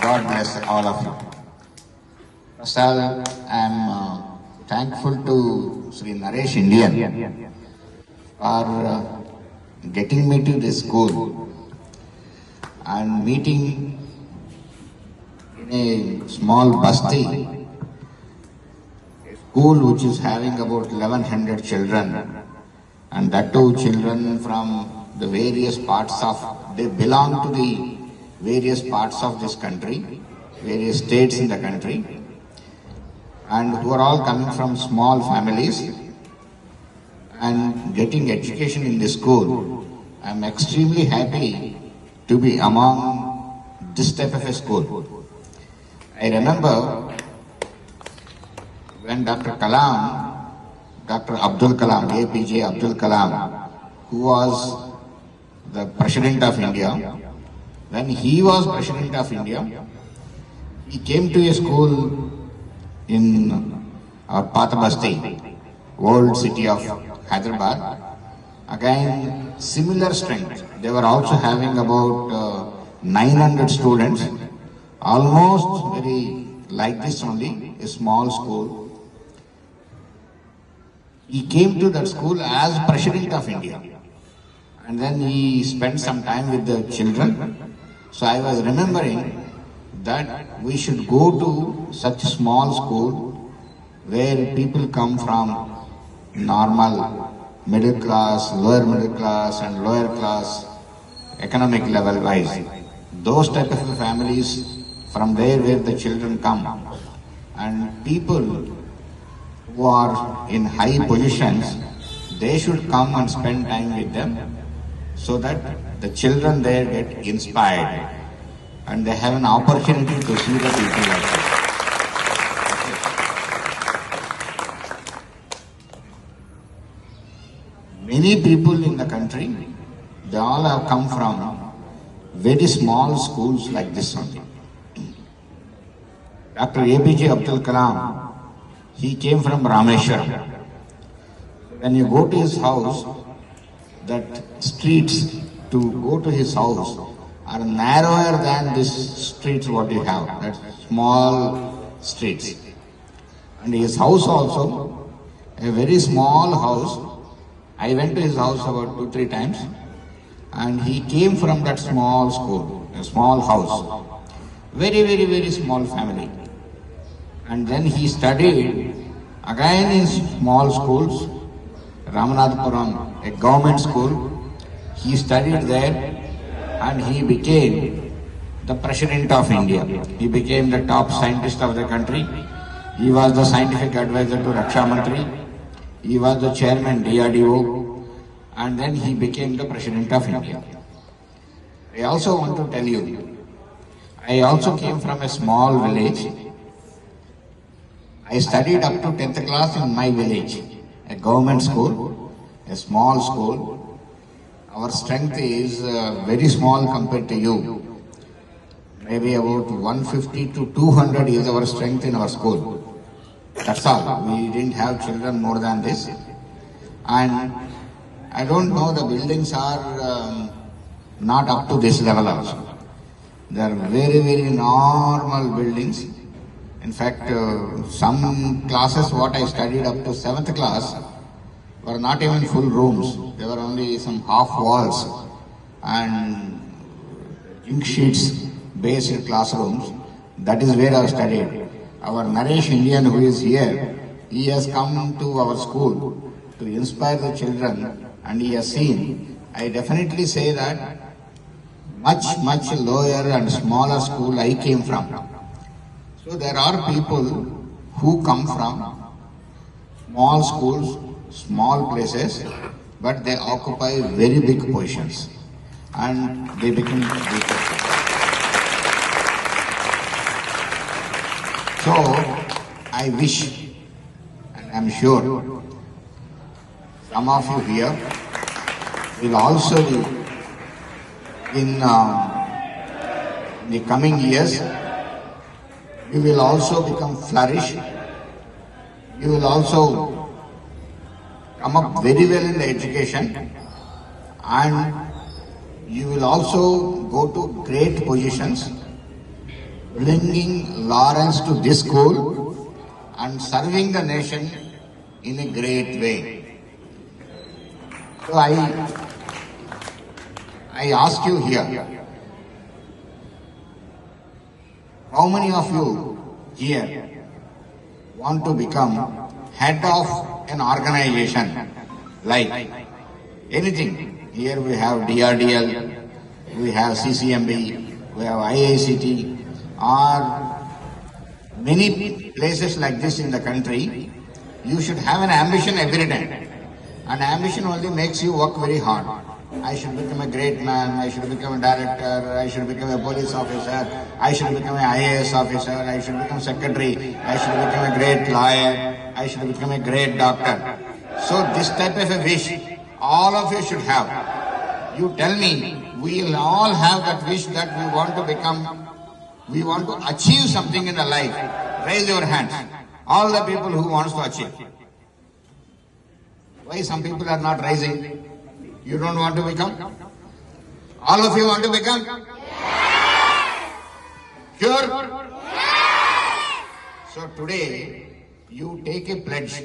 God bless all of you. First of all, I am thankful to Sri Naresh Indian for getting me to this school and meeting in a small basti, a school which is having about 1100 children, and that too children from the various parts of, they belong to the various parts of this country, various states in the country, and who are all coming from small families and getting education in this school. I am extremely happy to be among this type of a school. I remember when Dr. Abdul Kalam, APJ Abdul Kalam, who was the President of India, when he was President of India, he came to a school in our Patabasti, old city of Hyderabad. Again, similar strength. They were also having about 900 students, almost very like this only, a small school. He came to that school as President of India, and then he spent some time with the children. So I was remembering that we should go to such a small school where people come from normal middle class, lower middle class and lower class economic level wise. Those type of families, from there where the children come, and people who are in high positions, they should come and spend time with them so that the children there get inspired and they have an opportunity to see the people like this. Many people in the country, they all have come from very small schools like this only. Dr. APJ Abdul Kalam, he came from Rameshwaram. When you go to his house, that streets to go to his house are narrower than these streets what you have, that small streets. And his house also, a very small house. I went to his house about 2-3 times, and he came from that small school, a small house, very small family. And then he studied again in small schools, Ramanathapuram, a government school. He studied there and he became the President of India. He became the top scientist of the country. He was the scientific advisor to Raksha Mantri. He was the chairman DRDO, and then he became the President of India. I also want to tell you, I also came from a small village. I studied up to 10th class in my village, a government school, a small school. Our strength is very small compared to you. Maybe about 150 to 200 is our strength in our school. That's all. We didn't have children more than this. And I don't know, the buildings are not up to this level also. They are very normal buildings. In fact, some classes what I studied up to 7th class were not even full rooms. There were only some half walls and ink sheets based classrooms. That is where I studied. Our Naresh Indian, who is here, he has come to our school to inspire the children, and he has seen. I definitely say that much lower and smaller school I came from. So there are people who come from small schools, small places, but they occupy very big positions and they become big. So I wish, and I am sure, some of you here will also be in the coming years, you will also become flourish. You will also come up very well in the education, and you will also go to great positions bringing Lawrence to this school and serving the nation in a great way. So I ask you here, how many of you here want to become head of an organization like anything? Here we have DRDL, we have CCMB, we have IICT, or many places like this in the country. You should have an ambition every time. And ambition only makes you work very hard. I should become a great man, I should become a director, I should become a police officer, I should become an IAS officer, I should become secretary, I should become a great lawyer, I should become a great doctor. So this type of a wish, all of you should have. You tell me, we'll all have that wish that we want to become, we want to achieve something in the life. Raise your hands. All the people who wants to achieve. Why some people are not raising? You don't want to become? All of you want to become? Sure? So today, you take a pledge